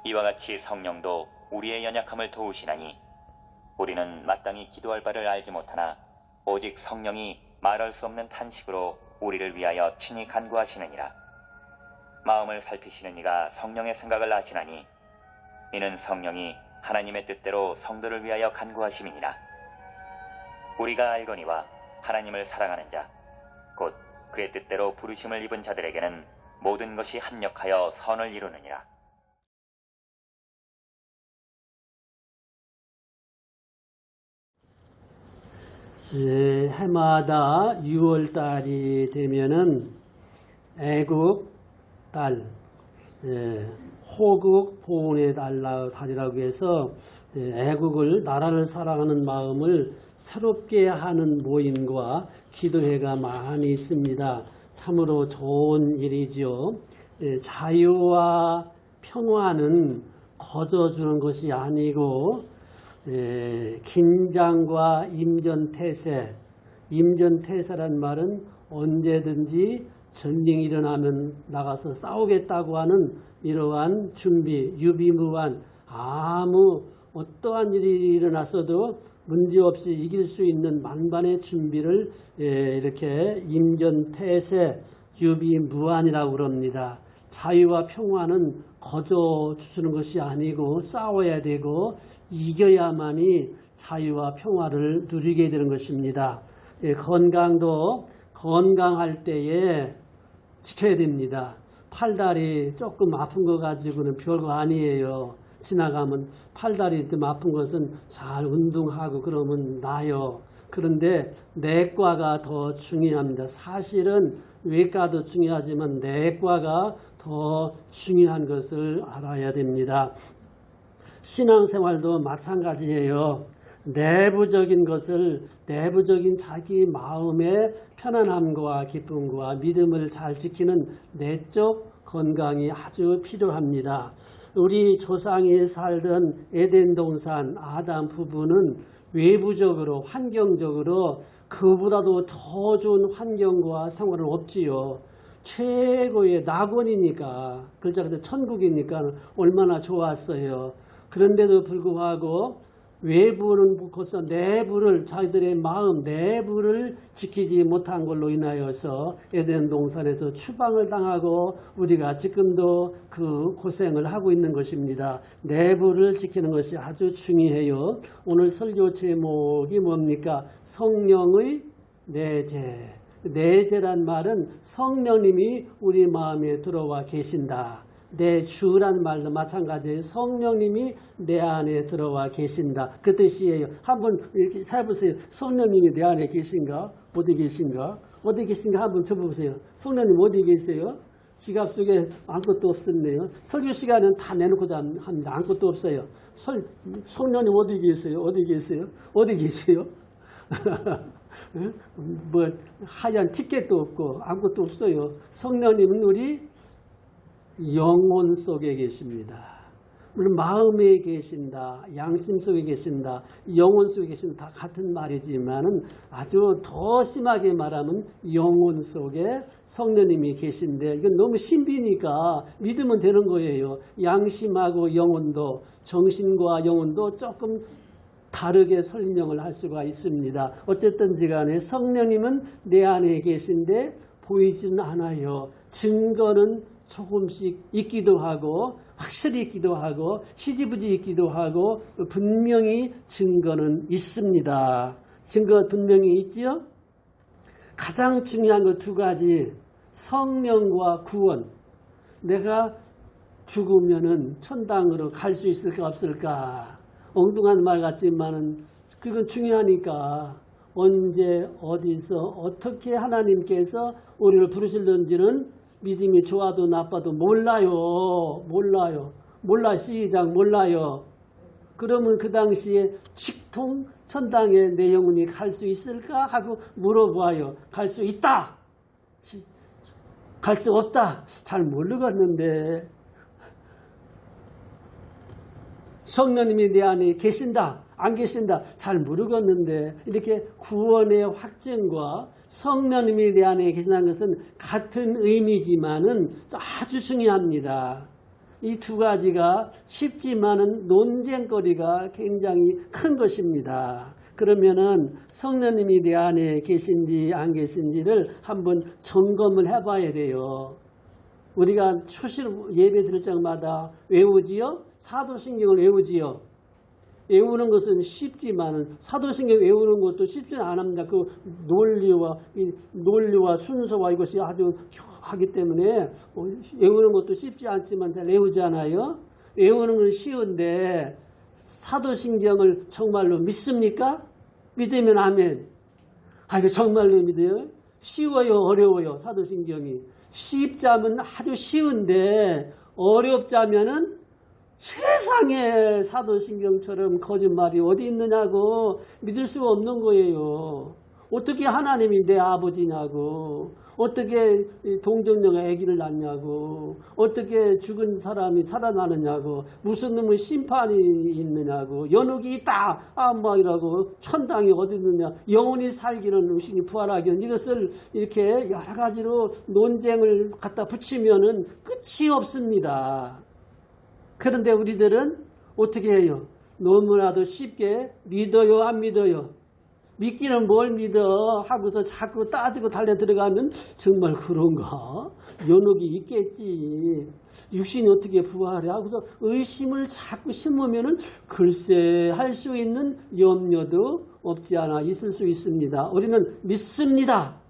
이와 같이 성령도 우리의 연약함을 도우시나니 우리는 마땅히 기도할 바를 알지 못하나 오직 성령이 말할 수 없는 탄식으로 우리를 위하여 친히 간구하시느니라. 마음을 살피시는 이가 성령의 생각을 아시나니 이는 성령이 하나님의 뜻대로 성도를 위하여 간구하심이니라. 우리가 알거니와 하나님을 사랑하는 자 곧 그의 뜻대로 부르심을 입은 자들에게는 모든 것이 합력하여 선을 이루느니라. 해마다 6월달이 되면은 애국 달, 호국 보훈의 달이라고 해서 애국을, 나라를 사랑하는 마음을 새롭게 하는 모임과 기도회가 많이 있습니다. 참으로 좋은 일이지요. 자유와 평화는 거저주는 것이 아니고 긴장과 임전태세, 임전태세란 말은 언제든지 전쟁이 일어나면 나가서 싸우겠다고 하는 이러한 준비, 유비무환, 아무 어떠한 일이 일어났어도 문제없이 이길 수 있는 만반의 준비를 이렇게 임전태세, 유비무환이라고 그럽니다. 자유와 평화는 거저 주는 것이 아니고 싸워야 되고 이겨야만이 자유와 평화를 누리게 되는 것입니다. 건강도 건강할 때에 지켜야 됩니다. 팔다리 조금 아픈 거 가지고는 별거 아니에요. 지나가면 팔다리 좀 아픈 것은 잘 운동하고 그러면 나요. 그런데 내과가 더 중요합니다. 사실은 외과도 중요하지만 내과가 더 중요한 것을 알아야 됩니다. 신앙생활도 마찬가지예요. 내부적인 것을, 내부적인 자기 마음의 편안함과 기쁨과 믿음을 잘 지키는 내적 건강이 아주 필요합니다. 우리 조상이 살던 에덴 동산 아담 부부는 외부적으로, 환경적으로 그보다도 더 좋은 환경과 생활은 없지요. 최고의 낙원이니까, 글자 그대로 천국이니까 얼마나 좋았어요. 그런데도 불구하고 외부는 벌써 내부를, 자기들의 마음 내부를 지키지 못한 걸로 인하여서 에덴 동산에서 추방을 당하고 우리가 지금도 그 고생을 하고 있는 것입니다. 내부를 지키는 것이 아주 중요해요. 오늘 설교 제목이 뭡니까? 성령의 내재. 내재란 말은 성령님이 우리 마음에 들어와 계신다. 내 주란 말도 마찬가지예요. 성령님이 내 안에 들어와 계신다. 그 뜻이에요. 한번 이렇게 해보세요. 성령님이 내 안에 계신가? 어디 계신가? 어디 계신가? 한번 쳐보세요. 성령님 어디 계세요? 지갑 속에 아무것도 없었네요. 설교 시간은 다 내놓고 합니다. 아무것도 없어요. 성령님 어디 계세요? 어디 계세요? 어디 계세요? 뭐 하얀 티켓도 없고 아무것도 없어요. 성령님은 우리 영혼 속에 계십니다. 우리 마음에 계신다. 양심 속에 계신다. 영혼 속에 계신다. 다 같은 말이지만은 아주 더 심하게 말하면 영혼 속에 성령님이 계신데 이건 너무 신비니까 믿으면 되는 거예요. 양심하고 영혼도, 정신과 영혼도 조금 다르게 설명을 할 수가 있습니다. 어쨌든지 간에 성령님은 내 안에 계신데 보이지는 않아요. 증거는 조금씩 있기도 하고 확실히 있기도 하고 시지부지 있기도 하고 분명히 증거는 있습니다. 증거 분명히 있지요? 가장 중요한 거 두 가지, 성령과 구원. 내가 죽으면은 천당으로 갈 수 있을까 없을까? 엉뚱한 말 같지만은 그건 중요하니까 언제 어디서 어떻게 하나님께서 우리를 부르실는지는 믿음이 좋아도 나빠도 몰라요. 시작 몰라요. 그러면 그 당시에 직통 천당에 내 영혼이 갈 수 있을까 하고 물어봐요. 갈 수 있다. 갈 수 없다. 잘 모르겠는데 성령님이 내 안에 계신다. 안 계신다. 잘 모르겠는데 이렇게 구원의 확증과 성령님이 내 안에 계신다는 것은 같은 의미지만은 아주 중요합니다. 이 두 가지가 쉽지만은 논쟁거리가 굉장히 큰 것입니다. 그러면은 성령님이 내 안에 계신지 안 계신지를 한번 점검을 해봐야 돼요. 우리가 수시로 예배 드릴 적마다 외우지요? 사도신경을 외우지요? 외우는 것은 쉽지만은 사도신경 외우는 것도 쉽지는 않습니다. 그 논리와 순서와 이것이 아주 하기 때문에 외우는 것도 쉽지 않지만 잘 외우잖아요. 외우는 건 쉬운데 사도신경을 정말로 믿습니까? 믿으면 아멘. 이거 정말로 믿어요? 쉬워요? 어려워요? 사도신경이. 쉽자면 아주 쉬운데 어렵자면은 세상에 사도신경처럼 거짓말이 어디 있느냐고 믿을 수가 없는 거예요. 어떻게 하나님이 내 아버지냐고, 어떻게 동정녀가 아기를 낳냐고, 어떻게 죽은 사람이 살아나느냐고, 무슨 놈의 심판이 있느냐고, 연옥이 있다 이라고, 천당이 어디 있느냐, 영원히 살기는 의신이 부활하기는, 이것을 이렇게 여러 가지로 논쟁을 갖다 붙이면은 끝이 없습니다. 그런데 우리들은 어떻게 해요? 너무나도 쉽게 믿어요, 안 믿어요? 믿기는 뭘 믿어 하고서 자꾸 따지고 달려 들어가면 정말 그런가? 연옥이 있겠지. 육신이 어떻게 부활해? 하고서 의심을 자꾸 심으면은 글쎄 할 수 있는 염려도 없지 않아 있을 수 있습니다. 우리는 믿습니다.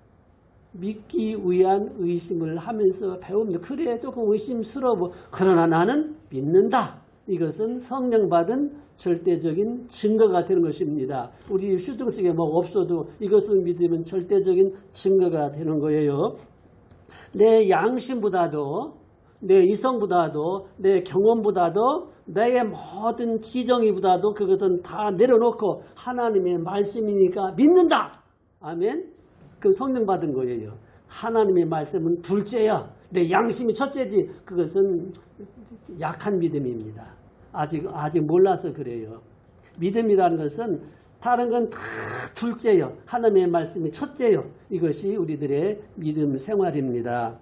믿기 위한 의심을 하면서 배웁니다. 그래 조금 의심스러워. 그러나 나는 믿는다. 이것은 성령 받은 절대적인 증거가 되는 것입니다. 우리 휴등 속에 뭐 없어도 이것을 믿으면 절대적인 증거가 되는 거예요. 내 양심보다도 내 이성보다도 내 경험보다도 내 모든 지정이보다도 그것은 다 내려놓고 하나님의 말씀이니까 믿는다. 아멘. 그 성령 받은 거예요. 하나님의 말씀은 둘째야. 내 양심이 첫째지. 그것은 약한 믿음입니다. 아직 몰라서 그래요. 믿음이라는 것은 다른 건 다 둘째요. 하나님의 말씀이 첫째요. 이것이 우리들의 믿음 생활입니다.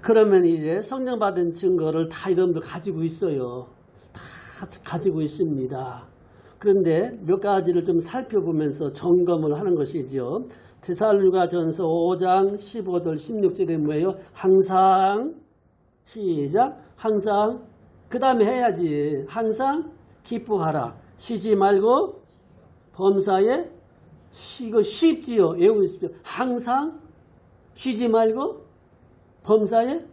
그러면 이제 성령 받은 증거를 다 여러분들 가지고 있어요. 다 가지고 있습니다. 그런데 몇 가지를 좀 살펴보면서 점검을 하는 것이죠. 데살로니가전서 5장 15절 16절에 뭐예요? 항상 시작. 항상 그 다음에 해야지. 항상 기뻐하라. 쉬지 말고 범사에 이거 쉽지요. 외우십시오. 항상 쉬지 말고 범사에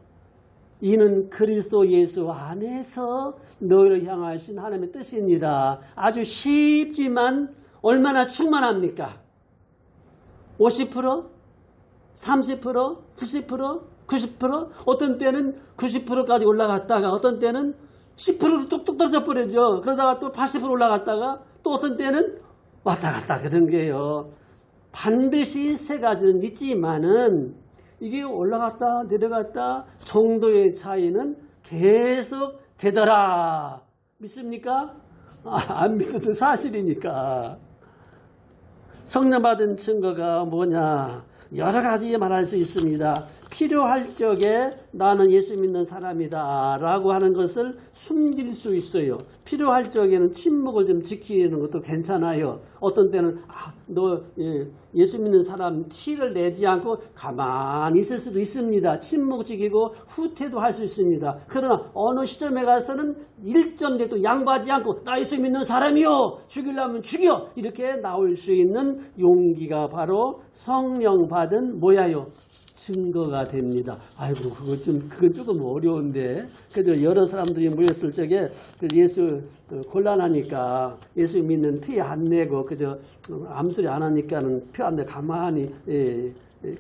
이는 그리스도 예수 안에서 너희를 향하신 하나님의 뜻이니라. 아주 쉽지만 얼마나 충만합니까? 50%? 30%? 70%? 90%? 어떤 때는 90%까지 올라갔다가 어떤 때는 10%로 뚝뚝 떨어져 버리죠. 그러다가 또 80% 올라갔다가 또 어떤 때는 왔다 갔다 그런 게요. 반드시 세 가지는 있지만은 이게 올라갔다 내려갔다 정도의 차이는 계속 되더라. 믿습니까? 안 믿어도 사실이니까. 성령 받은 증거가 뭐냐? 여러 가지 말할 수 있습니다. 필요할 적에 나는 예수 믿는 사람이다 라고 하는 것을 숨길 수 있어요. 필요할 적에는 침묵을 좀 지키는 것도 괜찮아요. 어떤 때는 너 예수 믿는 사람 티를 내지 않고 가만히 있을 수도 있습니다. 침묵 지키고 후퇴도 할 수 있습니다. 그러나 어느 시점에 가서는 일점대도 양보하지 않고 나 예수 믿는 사람이요. 죽이려면 죽여. 이렇게 나올 수 있는 용기가 바로 성령 받은 뭐야요? 증거가 됩니다. 아이고, 그건 조금 어려운데. 그저 여러 사람들이 모였을 적에 예수 곤란하니까 예수 믿는 티 안 내고 그저 암소리 안 하니까는 표 안 내고 가만히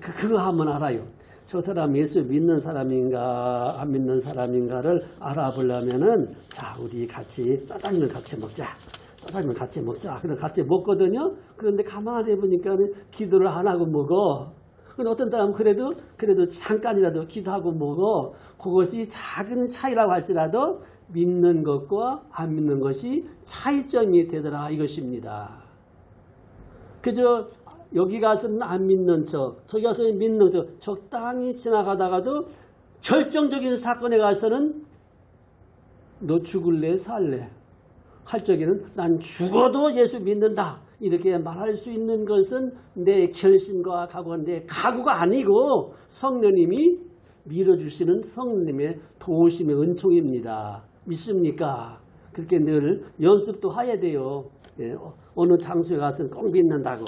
그거 하면 알아요. 저 사람 예수 믿는 사람인가 안 믿는 사람인가를 알아보려면은 자, 우리 같이 짜장면 같이 먹자. 짜장면 같이 먹자. 그럼 같이 먹거든요. 그런데 가만히 해보니까 기도를 안 하고 먹어. 근데 어떤 사람은 그래도 잠깐이라도 기도하고 먹어. 그것이 작은 차이라고 할지라도 믿는 것과 안 믿는 것이 차이점이 되더라 이것입니다. 그저 여기 가서는 안 믿는 척, 저기 가서는 믿는 척, 적당히 지나가다가도 결정적인 사건에 가서는 너 죽을래 살래 할 적에는 난 죽어도 예수 믿는다 이렇게 말할 수 있는 것은 내 결심과 각오가 내 각오가 아니고 성령님이 밀어주시는 성령님의 도우심의 은총입니다. 믿습니까? 그렇게 늘 연습도 해야 돼요. 예, 어느 장소에 가서는 꼭 믿는다고,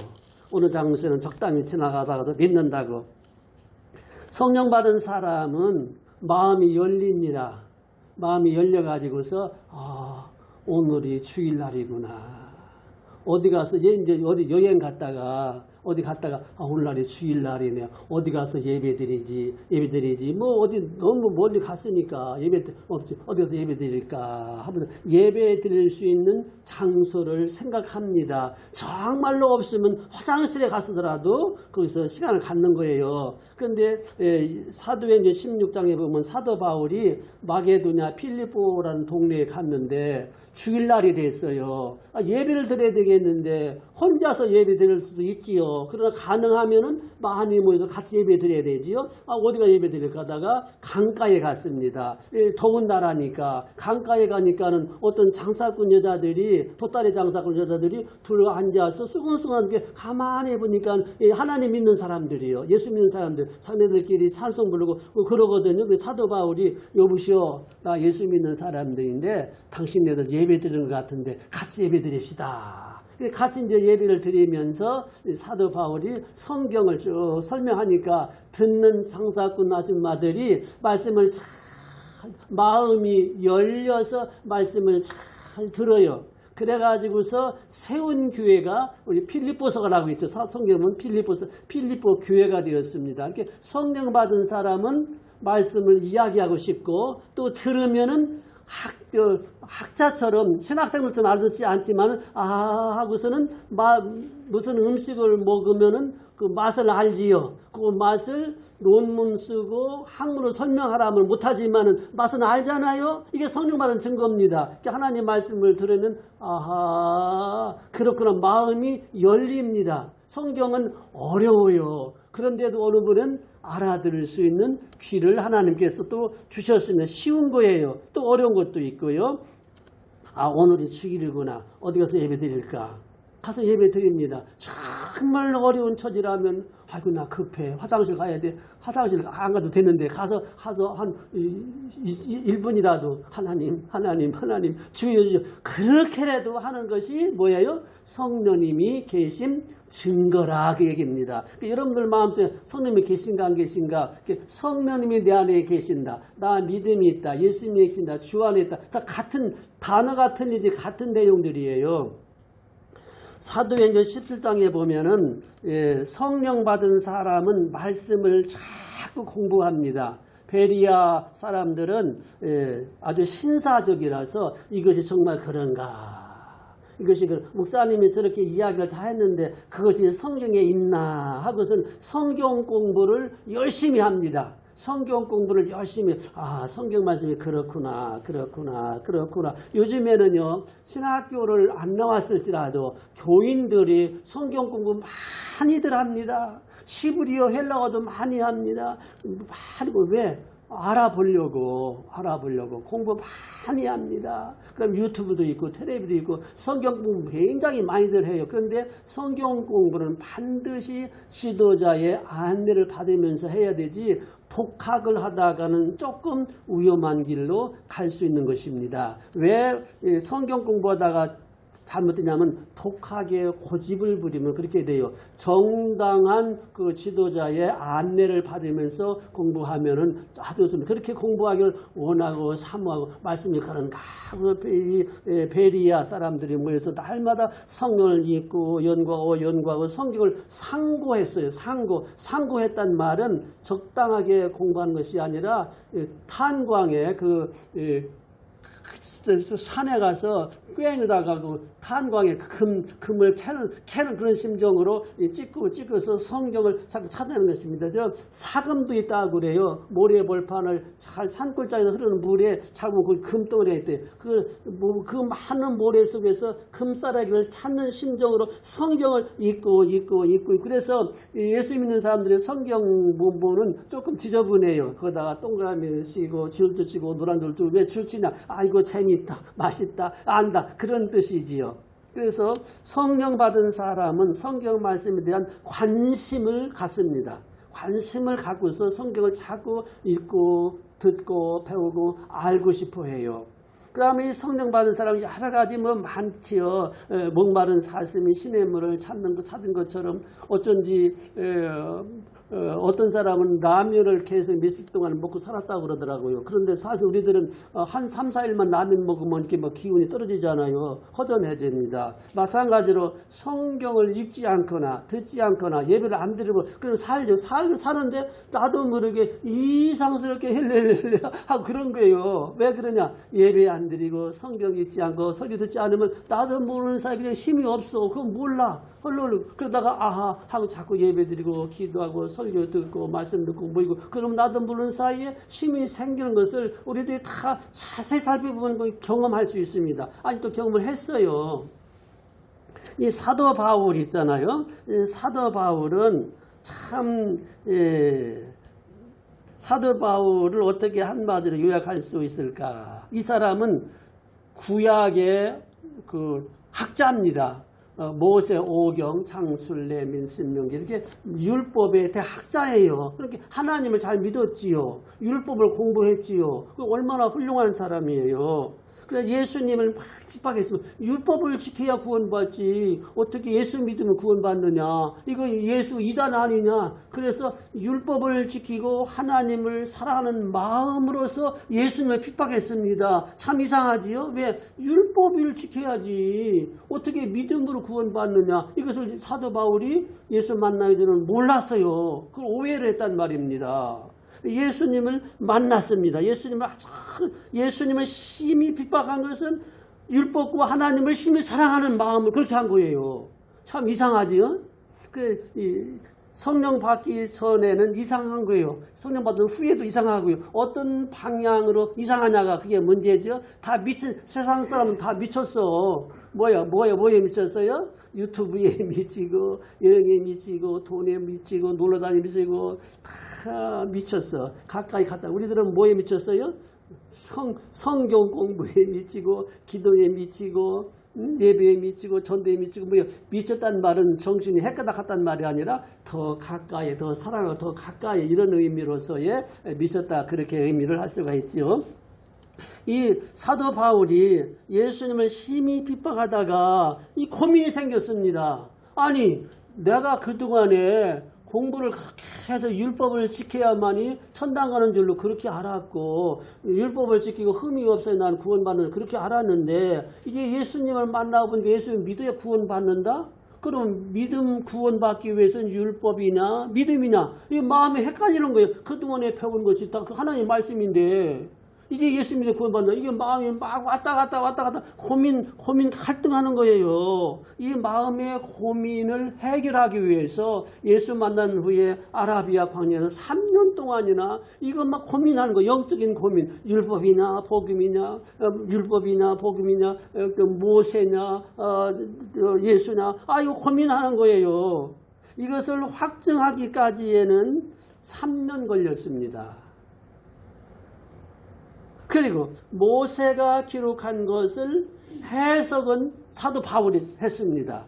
어느 장소에는 적당히 지나가다가도 믿는다고. 성령 받은 사람은 마음이 열립니다. 마음이 열려가지고서 오늘이 주일날이구나. 어디 가서 이제 어디 여행 갔다가 오늘날이 주일날이네. 어디 가서 예배드리지. 뭐 어디 너무 멀리 갔으니까 어디 가서 예배드릴까 하면 예배드릴 수 있는 장소를 생각합니다. 정말로 없으면 화장실에 갔더라도 거기서 시간을 갖는 거예요. 그런데 사도행전 16장에 보면 사도 바울이 마게도냐 필리포라는 동네에 갔는데 주일날이 됐어요. 예배를 드려야 되겠는데 혼자서 예배 드릴 수도 있지요. 그러나 가능하면은 많이 모여서 같이 예배 드려야 되지요. 어디가 예배 드릴까 하다가 강가에 갔습니다. 더운 나라니까 강가에 가니까는 어떤 장사꾼 여자들이 돛다리 장사꾼 여자들이 둘러 앉아서 수근수근하게 가만히 보니까 하나님 믿는 사람들이요. 예수 믿는 사람들 자매들끼리 찬송 부르고 그러거든요. 그래서 사도 바울이 여보시오 나 예수 믿는 사람들인데 당신네들 예배 드리는 것 같은데 같이 예배 드립시다. 같이 이제 예배를 드리면서 사도 바울이 성경을 쭉 설명하니까 듣는 장사꾼 아줌마들이 말씀을 잘 마음이 열려서 말씀을 잘 들어요. 그래가지고서 세운 교회가 우리 필리포서가라고 있죠. 성경은 필리포 교회가 되었습니다. 이렇게 성령 받은 사람은 말씀을 이야기하고 싶고 또 들으면은 학자처럼 신학생들처럼 알아듣지 않지만 하고서는 무슨 음식을 먹으면은 그 맛을 알지요. 그 맛을 논문 쓰고 학문으로 설명하라면 못하지만은 맛은 알잖아요. 이게 성령 받은 증거입니다. 하나님 말씀을 들으면 그렇구나 마음이 열립니다. 성경은 어려워요. 그런데도 어느 분은 알아들을 수 있는 귀를 하나님께서 또 주셨습니다. 쉬운 거예요. 또 어려운 것도 있고요. 오늘이 주일이구나. 어디 가서 예배 드릴까? 가서 예배 드립니다. 정말 어려운 처지라면 아이고 나 급해. 화장실 가야 돼. 화장실 안 가도 되는데 가서 한 1분이라도 하나님 주여 그렇게라도 하는 것이 뭐예요? 성령님이 계신 증거라 그 얘기입니다. 그러니까 여러분들 마음속에 성령님이 계신가 안 계신가? 성령님이 내 안에 계신다. 나 믿음이 있다. 예수님이 계신다. 주 안에 있다. 다 같은 단어 같은 이제 같은 내용들이에요. 사도행전 17장에 보면은 성령 받은 사람은 말씀을 자꾸 공부합니다. 베리아 사람들은 아주 신사적이라서 이것이 정말 그런가? 이것이 목사님이 저렇게 이야기를 다 했는데 그것이 성경에 있나 하고선 성경 공부를 열심히 합니다. 성경 공부를 열심히 성경 말씀이 그렇구나. 요즘에는요 신학교를 안 나왔을지라도 교인들이 성경 공부 많이들 합니다. 시브리어 헬라어도 많이 합니다. 왜? 알아보려고 공부 많이 합니다. 그럼 유튜브도 있고 텔레비도 있고 성경 공부 굉장히 많이들 해요. 그런데 성경 공부는 반드시 지도자의 안내를 받으면서 해야 되지 독학을 하다가는 조금 위험한 길로 갈 수 있는 것입니다. 왜 성경 공부하다가 잘못되냐면 독하게 고집을 부리면 그렇게 돼요. 정당한 그 지도자의 안내를 받으면서 공부하면은 아주 좋습니다. 그렇게 공부하기를 원하고 사모하고 말씀이 그런가. 베리아 사람들이 모여서 날마다 성경을 읽고 연구하고 성경을 상고했어요. 상고했단 말은 적당하게 공부하는 것이 아니라 탄광에 산에 가서 꽹에다가 그 탄광에 금을 캐는 그런 심정으로 찍어서 성경을 자꾸 찾아내는 것입니다. 저 사금도 있다고 그래요. 모래 벌판을 잘 산골짜기에서 흐르는 물에 잡으면 그 금덩어리가 있대. 그 많은 모래 속에서 금싸라기를 찾는 심정으로 성경을 읽고 그래서 예수 믿는 사람들의 성경 본보는 조금 지저분해요. 거기다가 동그라미 치고 줄도 치고 노란 줄도 왜 줄 치냐? 이거 재미있다, 맛있다, 안다 그런 뜻이지요. 그래서 성령 받은 사람은 성경 말씀에 대한 관심을 갖습니다. 관심을 갖고서 성경을 자꾸 읽고 듣고 배우고 알고 싶어 해요. 그 다음에 이 성령 받은 사람이 여러 가지 많지요. 목마른 사슴이 시냇물을 찾은 것처럼 어쩐지 어떤 사람은 라면을 계속 며칠 동안 먹고 살았다고 그러더라고요. 그런데 사실 우리들은 한 3, 4일만 라면 먹으면 이렇게 기운이 떨어지잖아요. 허전해집니다. 마찬가지로 성경을 읽지 않거나 듣지 않거나 예배를 안 드리고 그럼 사는데 나도 모르게 이상스럽게 헬렐렐레 하고 그런 거예요. 왜 그러냐? 예배 안 드리고 성경 읽지 않고 설교 듣지 않으면 나도 모르는 사이에 그냥 힘이 없어. 그건 몰라. 그러다가 아하 하고 자꾸 예배 드리고 기도하고 설교 듣고 말씀 듣고 모이고 그럼 나도 모르는 사이에 힘이 생기는 것을 우리들이 다 자세히 살펴보면 경험할 수 있습니다. 아니 또 경험을 했어요. 이 사도 바울 있잖아요. 사도 바울은 참 사도 바울을 어떻게 한마디로 요약할 수 있을까? 이 사람은 구약의 그 학자입니다. 모세, 오경, 창술례, 민신명기 이렇게 율법의 대학자예요. 그렇게 하나님을 잘 믿었지요. 율법을 공부했지요. 얼마나 훌륭한 사람이에요. 그래서 예수님을 막 핍박했으면 율법을 지켜야 구원받지 어떻게 예수 믿으면 구원받느냐. 이거 예수 이단 아니냐. 그래서 율법을 지키고 하나님을 사랑하는 마음으로서 예수님을 핍박했습니다. 참 이상하지요. 왜? 율법을 지켜야지 어떻게 믿음으로 구원받느냐. 이것을 사도 바울이 예수 만나기 전에 몰랐어요. 그걸 오해를 했단 말입니다. 예수님을 만났습니다. 예수님을 심히 핍박한 것은 율법과 하나님을 심히 사랑하는 마음을 그렇게 한 거예요. 참 이상하지요? 성령 받기 전에는 이상한 거예요. 성령 받은 후에도 이상하고요. 어떤 방향으로 이상하냐가 그게 문제죠. 세상 사람은 다 미쳤어. 뭐에 미쳤어요? 유튜브에 미치고, 여행에 미치고, 돈에 미치고, 놀러다니에 미치고, 다 미쳤어. 가까이 갔다. 우리들은 뭐에 미쳤어요? 성경 공부에 미치고, 기도에 미치고, 예배에 미치고, 전도에 미치고, 미쳤다는 말은 정신이 헷가닥했다는 말이 아니라 더 가까이, 더 사랑하고 더 가까이 이런 의미로서의 미쳤다. 그렇게 의미를 할 수가 있죠. 이 사도 바울이 예수님을 심히 핍박하다가 이 고민이 생겼습니다. 아니 내가 그동안에 공부를 그렇게 해서 율법을 지켜야만이 천당 가는 줄로 그렇게 알았고 율법을 지키고 흠이 없어야 난 구원받는 그렇게 알았는데 이제 예수님을 만나고 보니까 예수님 믿어야 구원받는다? 그럼 믿음 구원받기 위해서는 율법이냐 믿음이냐 이 마음이 헷갈리는 거예요. 그동안에 배운 것이 다 하나님의 말씀인데 이제 예수 믿어 구원받는다. 이게 마음이 막 왔다 갔다 고민 갈등하는 거예요. 이 마음의 고민을 해결하기 위해서 예수 만난 후에 아라비아 광야에서 3년 동안이나 이거 막 고민하는 거 영적인 고민. 율법이냐 복음이냐 모세냐 예수냐 이거 고민하는 거예요. 이것을 확증하기까지에는 3년 걸렸습니다. 그리고 모세가 기록한 것을 해석은 사도 바울이 했습니다.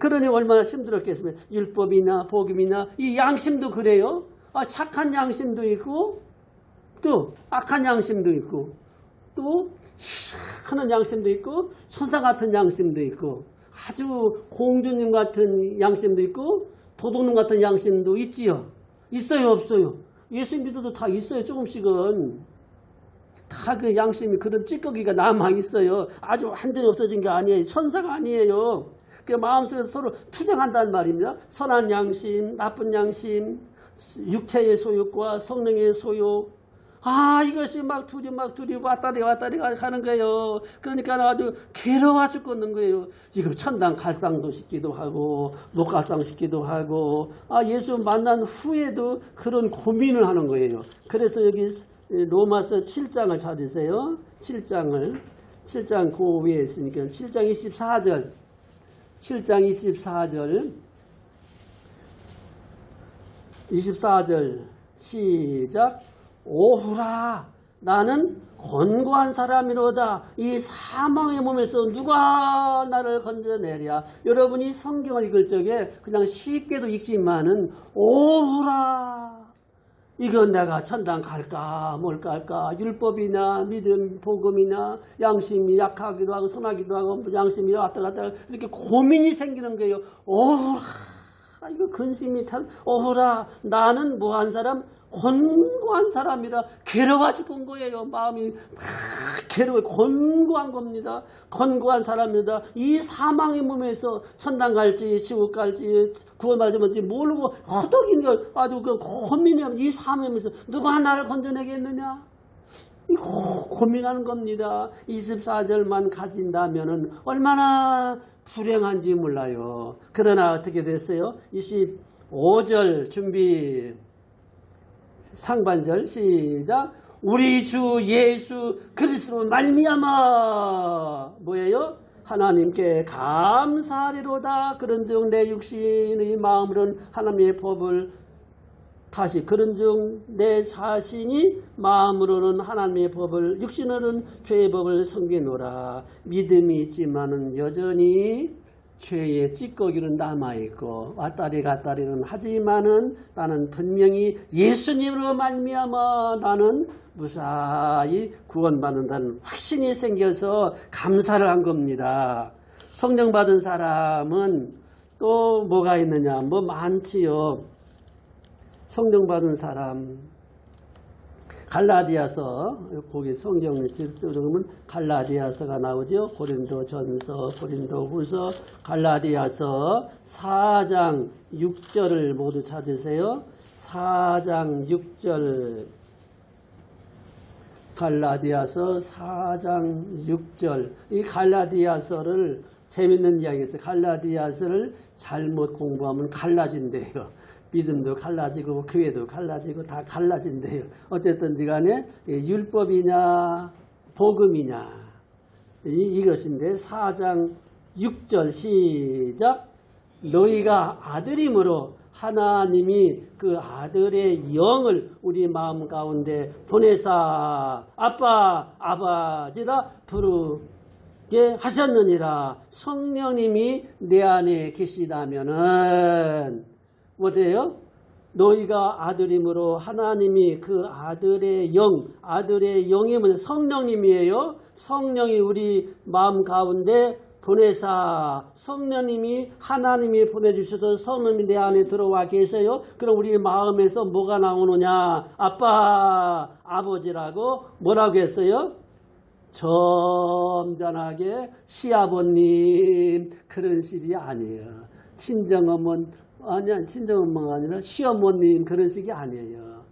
그러니 얼마나 힘들었겠습니까? 율법이나 복음이나 이 양심도 그래요. 착한 양심도 있고 또 악한 양심도 있고 또 희한한 양심도 있고 천사 같은 양심도 있고 아주 공주님 같은 양심도 있고 도둑놈 같은 양심도 있지요. 있어요 없어요? 예수 믿어도 다 있어요. 조금씩은. 다 그 양심이 그런 찌꺼기가 남아있어요. 아주 완전히 없어진 게 아니에요. 천사가 아니에요. 그 마음속에서 서로 투쟁한다는 말입니다. 선한 양심, 나쁜 양심, 육체의 소욕과 성령의 소욕. 이것이 막 둘이 왔다리 가는 거예요. 그러니까 아주 괴로워 죽겠는 거예요. 이거 천당 갈상도 시키기도 하고 목갈상 시키기도 하고 예수 만난 후에도 그런 고민을 하는 거예요. 그래서 여기 로마서 7장을 찾으세요. 7장 그 위에 있으니까 7장 24절 24절 시작. 오후라 나는 권고한 사람이로다. 이 사망의 몸에서 누가 나를 건져내랴. 여러분이 성경을 읽을 적에 그냥 쉽게도 읽지만은 오후라 이건 내가 천당 갈까 뭘까 할까. 율법이나 믿음 복음이나 양심이 약하기도 하고 선하기도 하고 양심이 왔다 갔다 이렇게 고민이 생기는 거예요. 오후라 이거 근심이 오후라 나는 뭐한 사람 권고한 사람이라 괴로워 죽은 거예요. 마음이 막 괴로워 권고한 겁니다. 권고한 사람이다. 이 사망의 몸에서 천당 갈지 지옥 갈지 구원받지 못지 모르고 허덕인 걸 아주 그 고민하면 이 사망의 몸에서 누가 나를 건져내겠느냐. 고민하는 겁니다. 24절만 가진다면은 얼마나 불행한지 몰라요. 그러나 어떻게 됐어요? 25절 준비 상반절 시작. 우리 주 예수 그리스도로 말미암아 뭐예요? 하나님께 감사하리로다. 그런즉 내 육신의 마음으로는 하나님의 법을 다시 그런즉 내 자신이 마음으로는 하나님의 법을 육신으로는 죄의 법을 섬기노라. 믿음이 있지만은 여전히 죄의 찌꺼기는 남아있고 왔다리 갔다리는 하지만은 나는 분명히 예수님으로 말미암아 나는 무사히 구원받는다는 확신이 생겨서 감사를 한 겁니다. 성령 받은 사람은 또 뭐가 있느냐? 뭐 많지요. 성령 받은 사람 갈라디아서 거기 성경에 들어보면 갈라디아서가 나오죠. 고린도전서, 고린도후서, 갈라디아서 4장 6절을 모두 찾으세요. 4장 6절 갈라디아서 4장 6절 이 갈라디아서를 재밌는 이야기가 있어요. 갈라디아서를 잘못 공부하면 갈라진대요. 믿음도 갈라지고 교회도 갈라지고 다 갈라진대요. 어쨌든지 간에 율법이냐 복음이냐 이것인데 4장 6절 시작. 너희가 아들임으로 하나님이 그 아들의 영을 우리 마음 가운데 보내사 아빠 아버지라 부르게 하셨느니라. 성령님이 내 안에 계시다면은 뭐래요? 너희가 아들임으로 하나님이 그 아들의 영이 뭐냐? 성령님이에요. 성령이 우리 마음 가운데 보내사 성령님이 하나님이 보내주셔서 성령님이 내 안에 들어와 계세요. 그럼 우리 마음에서 뭐가 나오느냐? 아빠, 아버지라고 뭐라고 했어요? 점잖하게 시아버님 그런 식이 아니에요. 친정어머니 아니야, 친정엄마가 아니라 시어머님 그런 식이 아니에요.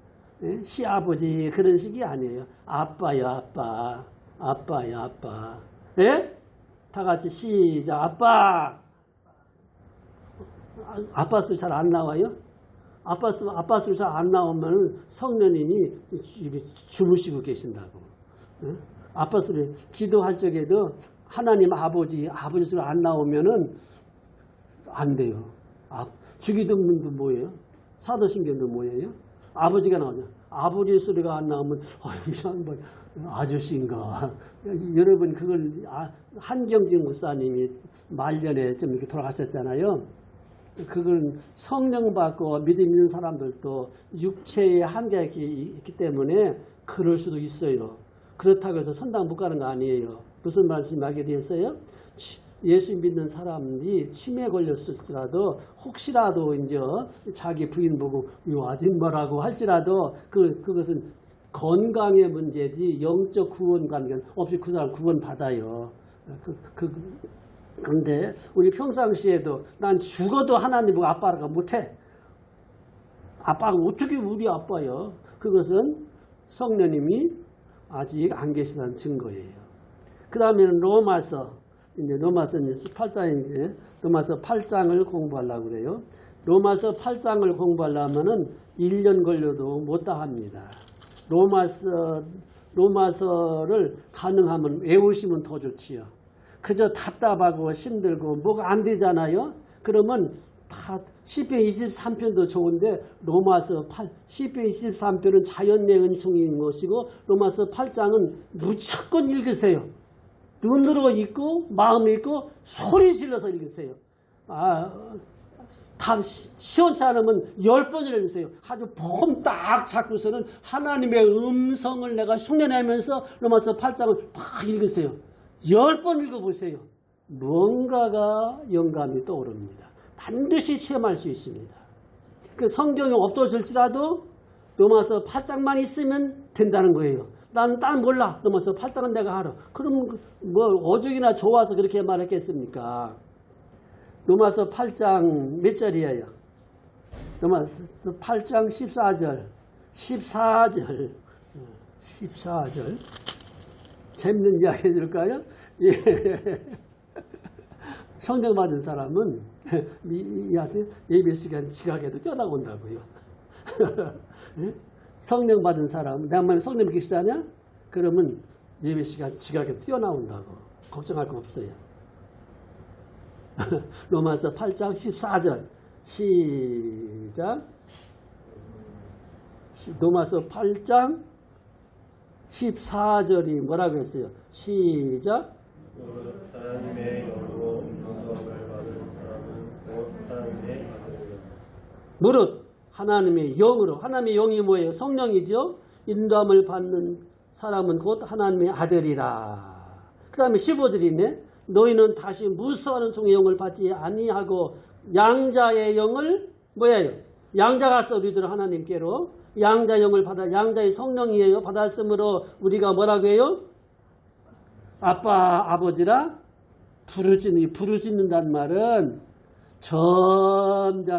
예? 시아버지 그런 식이 아니에요. 아빠요, 아빠. 아빠요, 아빠. 예? 다 같이 시작. 아빠. 아빠 소리 잘 안 나와요? 아빠 소리 잘 안 나오면 성령님이 주무시고 계신다고. 예? 아빠 소리 기도할 적에도 하나님 아버지 소리 안 나오면은 안 돼요. 주기도문도 뭐예요? 사도신경도 뭐예요? 아버지가 나오냐? 아버지 소리가 안 나오면 뭐 아저씨인가? 여러분 그걸 한경진 목사님이 말년에 좀 이렇게 돌아가셨잖아요. 그걸 성령 받고 믿음 있는 사람들도 육체의 한계가 있기 때문에 그럴 수도 있어요. 그렇다고 해서 선당 못 가는 거 아니에요. 무슨 말씀하게 되었어요? 예수 믿는 사람이 치매 걸렸을지라도 혹시라도 이제 자기 부인 보고 이 아줌마라고 할지라도 그것은 건강의 문제지 영적 구원 관계는 없이 그 사람 구원 받아요. 그런데 우리 평상시에도 난 죽어도 하나님 보고 아빠라고 못해. 아빠가 어떻게 우리 아빠요? 그것은 성령님이 아직 안 계시다는 증거예요. 그 다음에는 로마서 8장에 로마서 8장을 공부하려고 그래요. 로마서 8장을 공부하려면은 1년 걸려도 못다 합니다. 로마서를 가능하면 외우시면 더 좋지요. 그저 답답하고 힘들고 뭐가 안 되잖아요. 그러면 다 시편 23편도 좋은데 시편 23편은 자연의 은총인 것이고 로마서 8장은 무조건 읽으세요. 눈으로 읽고 마음으로 읽고 소리 질러서 읽으세요. 다 시원치 않으면 10번을 읽으세요. 아주 폼 딱 잡고서는 하나님의 음성을 내가 흉내내면서 로마서 8장을 막 읽으세요. 10번 읽어보세요. 뭔가가 영감이 떠오릅니다. 반드시 체험할 수 있습니다. 그 성경이 없어질지라도 로마서 8장만 있으면 된다는 거예요. 나는 딴 몰라. 로마서 8장은 내가 알아. 그럼 뭐 오죽이나 좋아서 그렇게 말했겠습니까? 로마서 8장 몇 절이에요? 로마서 8장 14절. 14절. 재밌는 이야기 해줄까요? 예. 성령 받은 사람은 예배 시간 지각에도 뛰어나온다고요. 예? 성령 받은 사람, 내가 만약 성령 계시다냐? 그러면 예배 시간 지각에도 뛰어나온다고. 걱정할 거 없어요. 로마서 8장 14절 시작. 로마서 8장 14절이 뭐라고 했어요? 시작. 하나님의 영으로 인도성을 받은 사람은 곧 하나님의 아들이라. 무릇 하나님의 영으로. 하나님의 영이 뭐예요? 성령이죠. 인도함을 받는 사람은 곧 하나님의 아들이라. 그 다음에 15절인데 너희는 다시 무서워하는 종의 영을 받지 아니하고 양자의 영을 뭐예요? 양자가 써 우리들은 하나님께로 양자의 영을 받아. 양자의 성령이에요. 받았으므로 우리가 뭐라고 해요? 아빠 아버지라 부르짖는다는 말은 점잖하게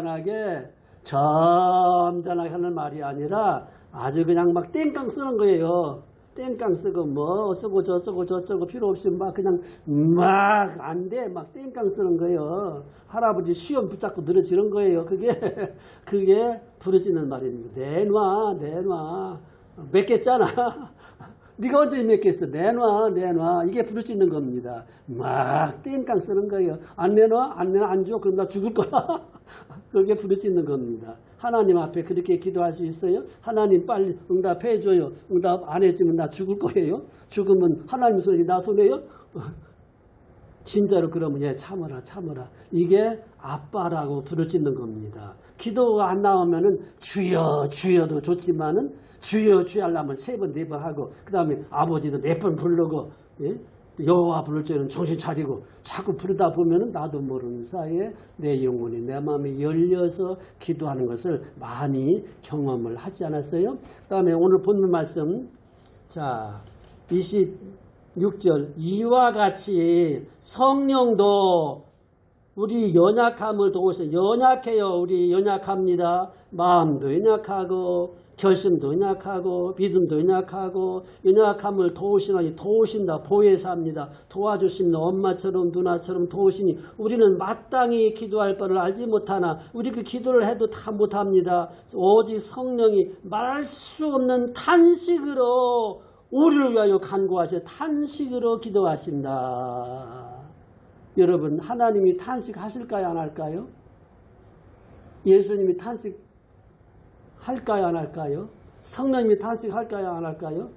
하는 말이 아니라 아주 그냥 막 땡깡 쓰는 거예요. 땡깡 쓰고 뭐 어쩌고 저쩌고 필요 없이 막 그냥 막 안 돼. 막 땡깡 쓰는 거예요. 할아버지 시험 붙잡고 늘어지는 거예요. 그게 부르짖는 말입니다. 내놔. 맺겠잖아. 네가 언제 맺겠어? 내놔. 이게 부르짖는 겁니다. 막 땡깡 쓰는 거예요. 안 내놔? 안 줘? 그럼 나 죽을 거야. 그게 부르짖는 겁니다. 하나님 앞에 그렇게 기도할 수 있어요? 하나님 빨리 응답해 줘요. 응답 안 해주면 나 죽을 거예요. 죽으면 하나님 손이 나 손에요? 진짜로 그러면 참아라. 이게 아빠라고 부르짖는 겁니다. 기도가 안 나오면은 주여도 좋지만은 주여 하려면 3번 4번 하고 그 다음에 아버지도 몇 번 부르고 여호와 부를 때는 정신 차리고 자꾸 부르다 보면은 나도 모르는 사이에 내 영혼이 내 마음이 열려서 기도하는 것을 많이 경험을 하지 않았어요? 그 다음에 오늘 본문 말씀 자 26절 이와 같이 성령도 우리 연약함을 도우셔. 연약해요. 우리 연약합니다. 마음도 연약하고 결심도 연약하고 믿음도 연약하고 연약함을 도우신다. 보혜사 합니다. 도와주십니다. 엄마처럼 누나처럼 도우시니 우리는 마땅히 기도할 바를 알지 못하나 우리 그 기도를 해도 다 못합니다. 오직 성령이 말할 수 없는 탄식으로 우리를 위하여 간구하셔. 탄식으로 기도하신다. 여러분 하나님이 탄식하실까요? 안 할까요? 예수님이 탄식할까요? 안 할까요? 성령님이 탄식할까요? 안 할까요?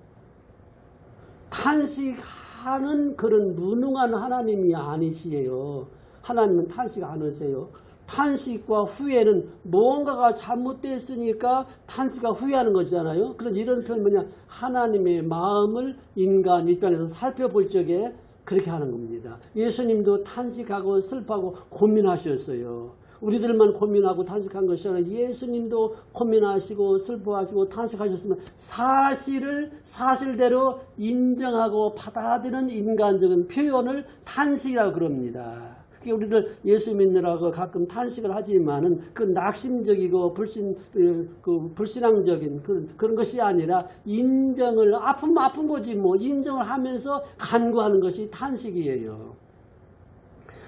탄식하는 그런 무능한 하나님이 아니시에요. 하나님은 탄식 안 하세요. 탄식과 후회는 뭔가가 잘못됐으니까 탄식과 후회하는 것이잖아요. 그런 이런 표현 뭐냐? 하나님의 마음을 인간 입장에서 살펴볼 적에 그렇게 하는 겁니다. 예수님도 탄식하고 슬퍼하고 고민하셨어요. 우리들만 고민하고 탄식한 것이 아니라 예수님도 고민하시고 슬퍼하시고 탄식하셨으면 사실을 사실대로 인정하고 받아들이는 인간적인 표현을 탄식이라고 그럽니다. 우리들 예수 믿느라고 가끔 탄식을 하지만은 그 낙심적이고 불신앙적인 그런 것이 아니라 인정을, 아픈 거지 뭐, 인정을 하면서 간구하는 것이 탄식이에요.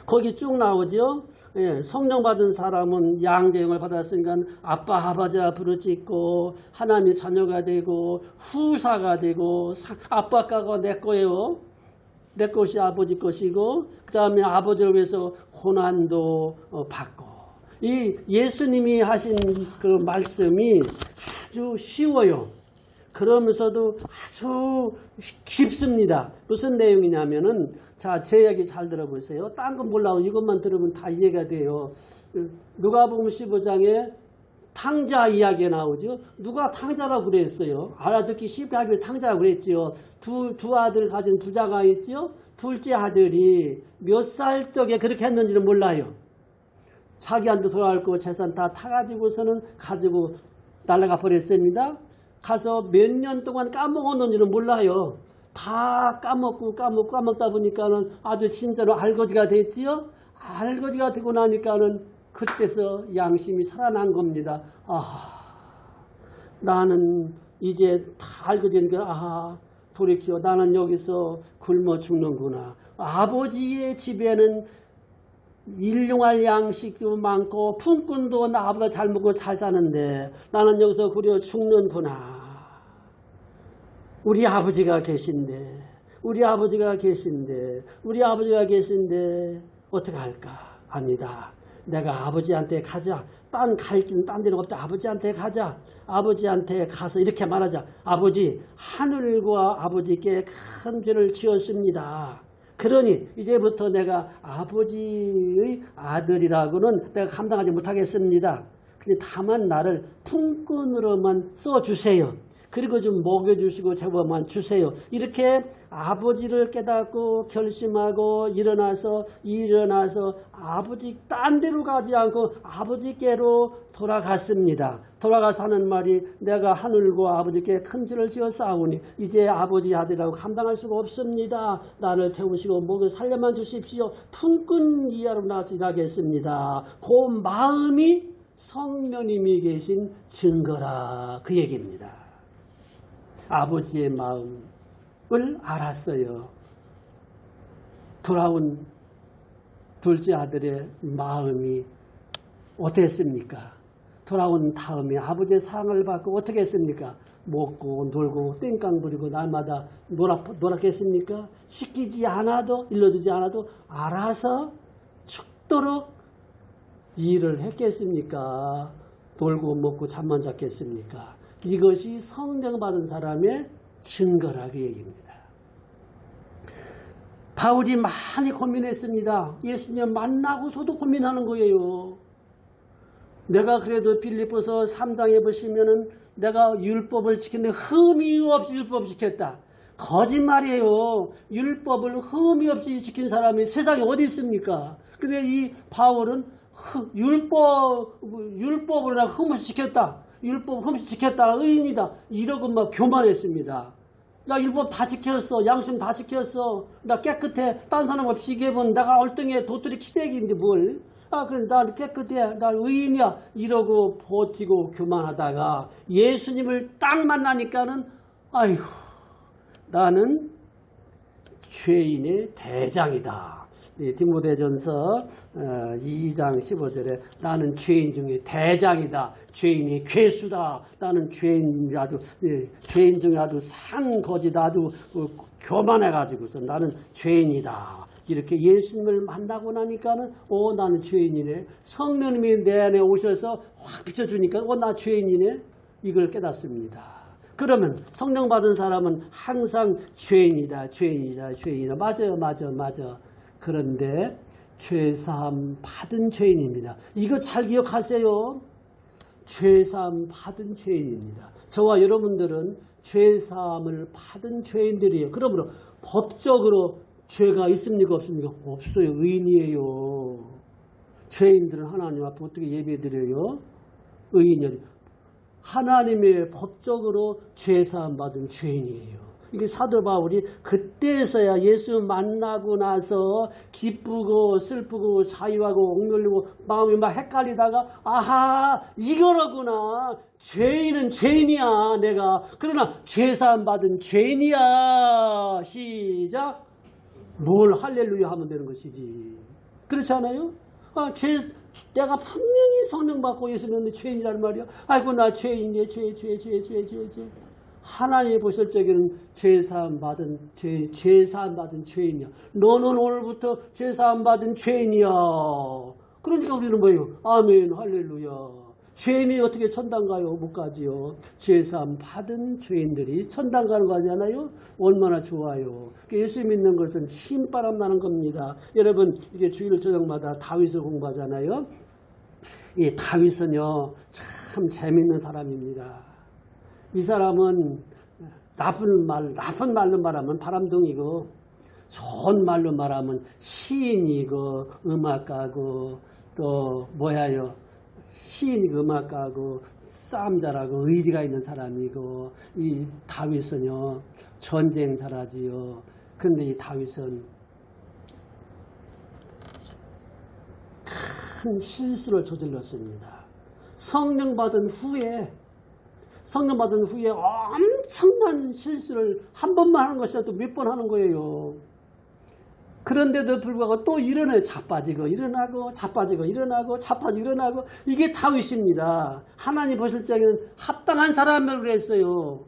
거기 쭉 나오죠. 예, 성령 받은 사람은 양대형을 받았으니까 아빠 아버지라 부르짖고 하나님의 자녀가 되고 후사가 되고 아빠가가 내 거예요. 내 것이 아버지 것이고 그 다음에 아버지를 위해서 고난도 받고. 이 예수님이 하신 그 말씀이 아주 쉬워요. 그러면서도 아주 깊습니다. 무슨 내용이냐면은, 자, 제 이야기 잘 들어보세요. 딴 건 몰라도 이것만 들으면 다 이해가 돼요. 누가복음 15장에 탕자 이야기가 나오죠. 누가 탕자라고 그랬어요? 알아듣기 쉽게 하기 위해 탕자라고 그랬지요. 두 아들 가진 부자가 있죠. 둘째 아들이 몇 살 적에 그렇게 했는지는 몰라요. 자기한테 돌아갈 거 재산 다 타가지고서는 가지고 날아가 버렸습니다. 가서 몇 년 동안 까먹었는지는 몰라요. 다 까먹다 보니까는 아주 진짜로 알거지가 됐지요. 알거지가 되고 나니까는 그때서 양심이 살아난 겁니다. 나는 이제 다 알게 되니까 돌이켜 나는 여기서 굶어 죽는구나. 아버지의 집에는 일용할 양식도 많고 품꾼도 나보다 잘 먹고 잘 사는데 나는 여기서 굶어 죽는구나. 우리 아버지가 계신데 어떻게 할까? 아니다. 내가 아버지한테 가자. 갈 길은 딴 데는 없다. 아버지한테 가자. 아버지한테 가서 이렇게 말하자. 아버지, 하늘과 아버지께 큰 죄를 지었습니다. 그러니 이제부터 내가 아버지의 아들이라고는 내가 감당하지 못하겠습니다. 근데 다만 나를 품꾼으로만 써주세요. 그리고 좀 먹여주시고 제법만 주세요. 이렇게 아버지를 깨닫고 결심하고 일어나서 아버지 딴 데로 가지 않고 아버지께로 돌아갔습니다. 돌아가서 하는 말이 내가 하늘과 아버지께 큰 죄를 지었사오니 이제 아버지 아들이라고 감당할 수가 없습니다. 나를 채우시고 먹여 살려만 주십시오. 품꾼 이하로 나서 일하겠습니다. 그 마음이 성령님이 계신 증거라, 그 얘기입니다. 아버지의 마음을 알았어요. 돌아온 둘째 아들의 마음이 어땠습니까? 돌아온 다음에 아버지의 사랑을 받고 어떻게 했습니까? 먹고 놀고 땡깡 부리고 날마다 놀았겠습니까? 시키지 않아도 일러주지 않아도 알아서 죽도록 일을 했겠습니까? 놀고 먹고 잠만 잤겠습니까? 이것이 성령 받은 사람의 증거라, 그 얘기입니다. 바울이 많이 고민했습니다. 예수님 만나고서도 고민하는 거예요. 내가 그래도 빌립보서 3장에 보시면은 내가 율법을 지켰는데 흠이 없이 율법을 지켰다. 거짓말이에요. 율법을 흠이 없이 지킨 사람이 세상에 어디 있습니까? 근데 이 바울은 율법을 흠 없이 지켰다. 율법 흠없이 지켰다. 의인이다. 이러고 막 교만했습니다. 나 율법 다 지켰어. 양심 다 지켰어. 나 깨끗해. 딴 사람 없이 얘기하면 내가 얼등에 도토리 키대기인데 뭘. 그래 나 깨끗해. 나 의인이야. 이러고 버티고 교만하다가 예수님을 딱 만나니까는 아이고 나는 죄인의 대장이다. 디모데전서 2장 15절에 나는 죄인 중에 대장이다. 죄인이 괴수다. 나는 죄인 중에 아주 상거지다. 아주 교만해가지고서 나는 죄인이다. 이렇게 예수님을 만나고 나니까는 나는 죄인이네. 성령님이 내 안에 오셔서 확 비춰주니까 나 죄인이네. 이걸 깨닫습니다. 그러면 성령 받은 사람은 항상 죄인이다. 맞아. 그런데 죄사함 받은 죄인입니다. 이거 잘 기억하세요. 죄사함 받은 죄인입니다. 저와 여러분들은 죄사함을 받은 죄인들이에요. 그러므로 법적으로 죄가 있습니까? 없습니까? 없어요. 의인이에요. 죄인들은 하나님 앞에 어떻게 예배드려요? 의인이에요. 하나님의 법적으로 죄사함 받은 죄인이에요. 이게 사도 바울이 그때서야 예수 만나고 나서 기쁘고 슬프고 자유하고 억눌리고 마음이 막 헷갈리다가 아하 이거로구나. 죄인은 죄인이야 내가. 그러나 죄사함 받은 죄인이야. 시작. 뭘 할렐루야 하면 되는 것이지. 그렇지 않아요? 내가 분명히 성령 받고 예수 믿는데 죄인이란 말이야. 아이고 나 죄인이야. 죄. 하나님이 보실 적에는 죄사함 받은 죄인이야. 너는 오늘부터 죄사함 받은 죄인이야. 그러니까 우리는 뭐예요? 아멘 할렐루야. 죄인이 어떻게 천당 가요? 못 가지요. 죄사함 받은 죄인들이 천당 가는 거 아니잖아요? 얼마나 좋아요. 예수 믿는 것은 힘바람 나는 겁니다. 여러분 이게 주일 저녁마다 다윗을 공부하잖아요. 이 다윗은요 참 재밌는 사람입니다. 이 사람은 나쁜 말로 말하면 바람둥이고 좋은 말로 말하면 시인이고 음악가고 또 뭐야요. 시인이고 음악가고 싸움 잘하고 의지가 있는 사람이고 이 다윗은요 전쟁 잘하지요. 그런데 이 다윗은 큰 실수를 저질렀습니다. 성령 받은 후에 엄청난 실수를 한 번만 하는 것이 아니라 또 몇 번 하는 거예요. 그런데도 불구하고 또 일어나요. 자빠지고 일어나고 이게 다윗입니다. 하나님 보실 적에는 합당한 사람을 그랬어요.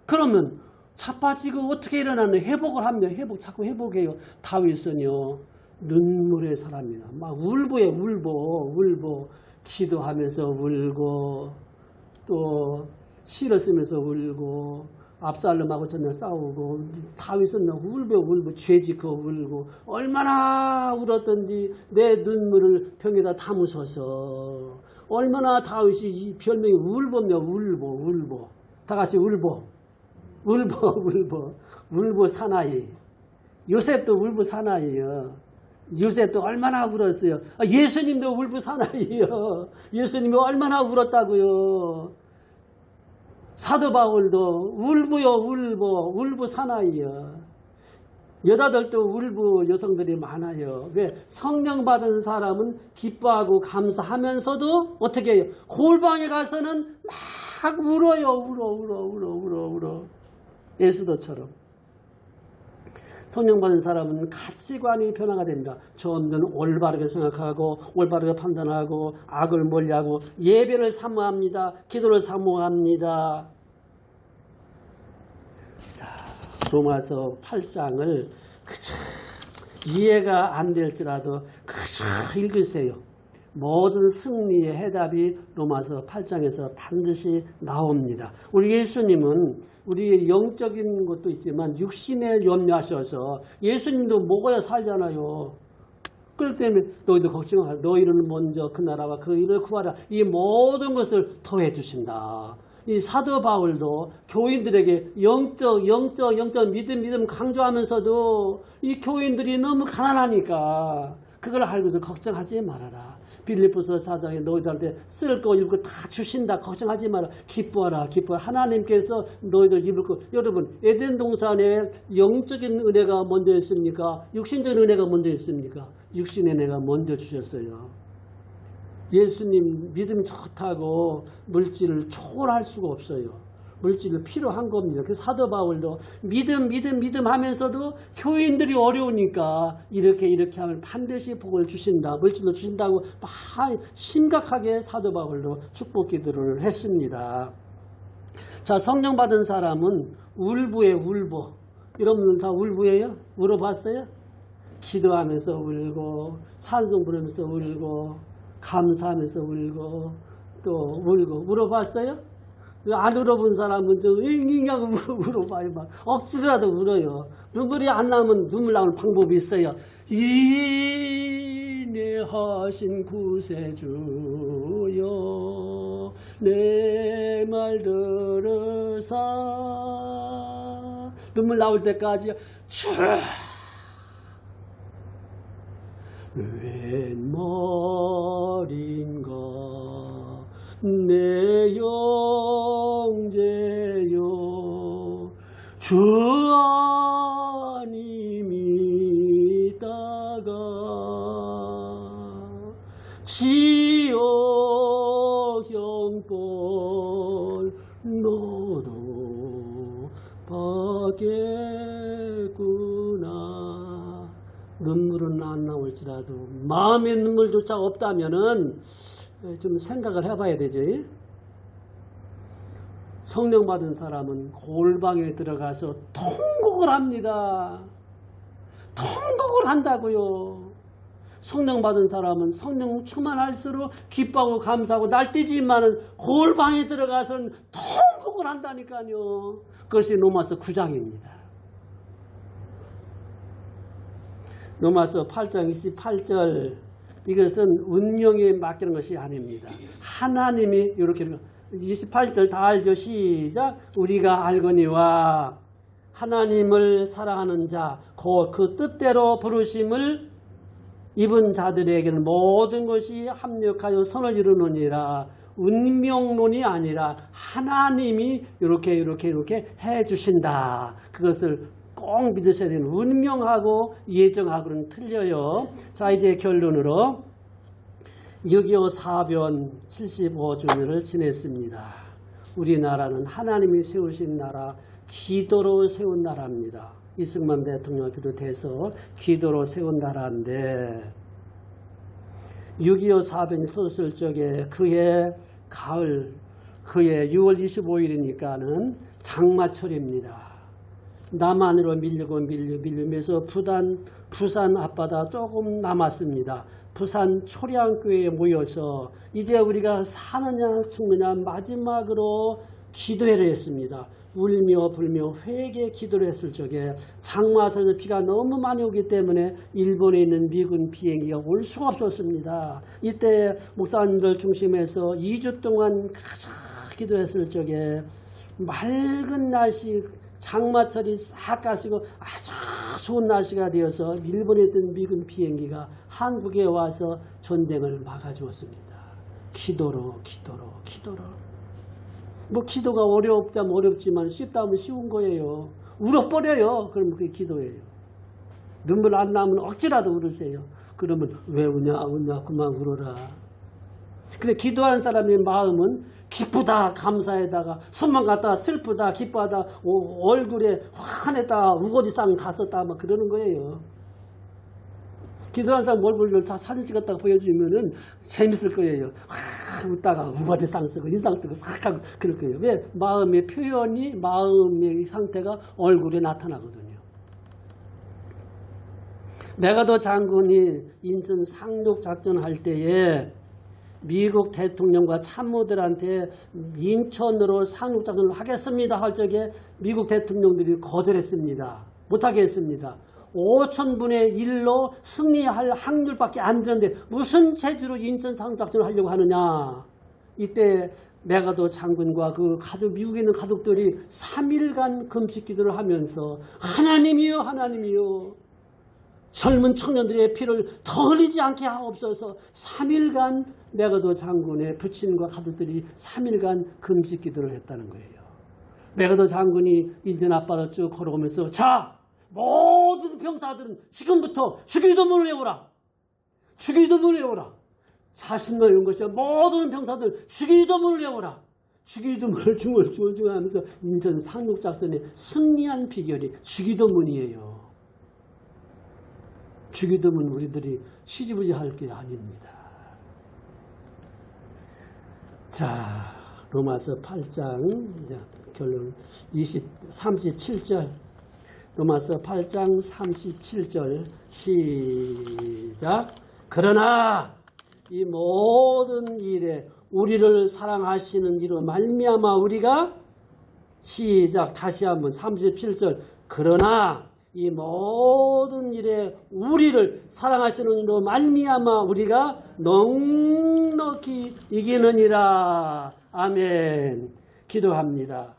그러면 자빠지고 어떻게 일어나는 회복을 합니다. 자꾸 회복해요. 다윗은요 눈물의 사람입니다. 막 울보예요. 울보 기도하면서 울고 또 시를 쓰면서 울고 압살롬하고 전날 싸우고 다윗은 울고 죄짓고 울고 얼마나 울었던지 내 눈물을 병에다 담으소서. 얼마나 다윗이 이 별명이 울보며 울보 다 같이 울보 사나이. 요셉도 울보 사나이요. 요셉도 얼마나 울었어요. 예수님도 울보 사나이요. 예수님이 얼마나 울었다고요. 사도 바울도 울보 사나이요. 여자들도 울보 여성들이 많아요. 왜? 성령 받은 사람은 기뻐하고 감사하면서도 어떻게 해요? 골방에 가서는 막 울어요. 울어. 예수도처럼. 성령 받은 사람은 가치관이 변화가 됩니다. 처음에는 올바르게 생각하고 올바르게 판단하고 악을 멀리하고 예배를 사모합니다. 기도를 사모합니다. 자, 로마서 8장을 그저 이해가 안 될지라도 그저 읽으세요. 모든 승리의 해답이 로마서 8장에서 반드시 나옵니다. 우리 예수님은 우리의 영적인 것도 있지만 육신에 염려하셔서 예수님도 먹어야 살잖아요. 그렇기 때문에 너희도 걱정하라. 너희를 먼저 그 나라와 그 일을 구하라. 이 모든 것을 더해 주신다. 이 사도 바울도 교인들에게 영적 믿음 강조하면서도 이 교인들이 너무 가난하니까 그걸 알고서 걱정하지 말아라. 빌립보서 4장에 너희들한테 쓸 거 읽고 다 주신다. 걱정하지 마라. 기뻐하라. 하나님께서 너희들 입을 거. 여러분 에덴 동산에 영적인 은혜가 먼저 있습니까? 육신적인 은혜가 먼저 있습니까? 육신의 은혜가 먼저 주셨어요. 예수님 믿음이 좋다고 물질을 초월할 수가 없어요. 물질은 필요한 겁니다. 그래서 사도 바울도 믿음 하면서도 교인들이 어려우니까 이렇게 하면 반드시 복을 주신다. 물질도 주신다고 막 심각하게 사도 바울도 축복 기도를 했습니다. 자, 성령 받은 사람은 울보예요. 울보. 여러분들 다 울보예요? 울어봤어요? 기도하면서 울고 찬송 부르면서 울고 감사하면서 울고 또 울고. 울어봤어요? 안 울어본 사람은 좀 잉잉하고 울어봐요. 막 억지로라도 울어요. 눈물이 안 나오면 눈물 나오는 방법이 있어요. 인내하신 구세주여 내 말 들으사 눈물 나올 때까지 웬 말인가 내 영제여 주 아님이다가 지옥 형벌 너도 받겠구나. 눈물은 안 나올지라도 마음의 눈물조차 없다면은 좀 생각을 해봐야 되지. 성령 받은 사람은 골방에 들어가서 통곡을 합니다. 통곡을 한다고요. 성령 받은 사람은 성령 충만할수록 기뻐하고 감사하고 날뛰지만은 골방에 들어가서는 통곡을 한다니까요. 그것이 로마서 9장입니다. 로마서 8장 28절, 이것은 운명에 맡기는 것이 아닙니다. 하나님이 이렇게 28절 다 알죠? 시작. 우리가 알거니와 하나님을 사랑하는 자 그 뜻대로 부르심을 입은 자들에게는 모든 것이 합력하여 선을 이루느니라. 운명론이 아니라 하나님이 이렇게 해주신다. 그것을 꼭 믿으셔야 되는, 운명하고 예정하고는 틀려요. 자, 이제 결론으로 6.25 사변 75주년을 지냈습니다. 우리나라는 하나님이 세우신 나라, 기도로 세운 나라입니다. 이승만 대통령을 비롯해서 기도로 세운 나라인데 6.25 사변이 터졌을 적에 그해 가을, 그해 6월 25일이니까는 장마철입니다. 남한으로 밀리면서 부산 앞바다 조금 남았습니다. 부산 초량교회에 모여서 이제 우리가 사느냐 죽느냐 마지막으로 기도회를 했습니다. 울며 불며 회개 기도를 했을 적에 장마철에 비가 너무 많이 오기 때문에 일본에 있는 미군 비행기가 올 수가 없었습니다. 이때 목사님들 중심에서 2주 동안 가자 기도했을 적에 맑은 날씨, 장마철이 싹 가시고 아주 좋은 날씨가 되어서 일본에 있던 미군 비행기가 한국에 와서 전쟁을 막아주었습니다. 기도로. 뭐 기도가 어렵다면 어렵지만 쉽다면 쉬운 거예요. 울어버려요. 그럼 그게 기도예요. 눈물 안 나면 억지라도 울으세요. 그러면 왜 우냐 그만 울어라. 근데 기도하는 사람의 마음은 기쁘다 감사에다가 손만 갖다가 슬프다 기뻐하다 얼굴에 환했다 우거지상 다 썼다 막 그러는 거예요. 기도하는 사람 얼굴을 다 사진 찍었다가 보여주면은 재밌을 거예요. 웃다가 우거지상 쓰고 인상 뜨고 확 하고 그럴 거예요. 왜? 마음의 표현이, 마음의 상태가 얼굴에 나타나거든요. 메가더 장군이 인천 상륙작전 할 때에 미국 대통령과 참모들한테 인천으로 상륙작전을 하겠습니다 할 적에 미국 대통령들이 거절했습니다. 못하게 했습니다. 5,000분의 1로 승리할 확률밖에 안 되는데 무슨 체제로 인천 상륙작전을 하려고 하느냐. 이때 메가더 장군과 그 가족, 미국에 있는 가족들이 3일간 금식 기도를 하면서 하나님이요 젊은 청년들의 피를 더 흘리지 않게 하옵소서. 3일간 메가더 장군의 부친과 가족들이 3일간 금식 기도를 했다는 거예요. 메가더 장군이 인천 앞바다를 쭉 걸어오면서 자, 모든 병사들은 지금부터 주기도문을 외우라. 주기도문을 외우라. 자신만 외운 것이 아니라 모든 병사들 주기도문을 외우라. 주기도문을 중얼중얼 하면서 인천 상륙작전에 승리한 비결이 주기도문이에요. 주기도문 우리들이 시지부지 할 게 아닙니다. 자, 로마서 8장 이제 결론 37절. 로마서 8장 37절 시작. 그러나 이 모든 일에 우리를 사랑하시는 이로 말미암아 우리가 시작 다시 한번 37절. 그러나 이 모든 일에 우리를 사랑하시는 이로 말미암아 우리가 넉넉히 이기느니라. 아멘. 기도합니다.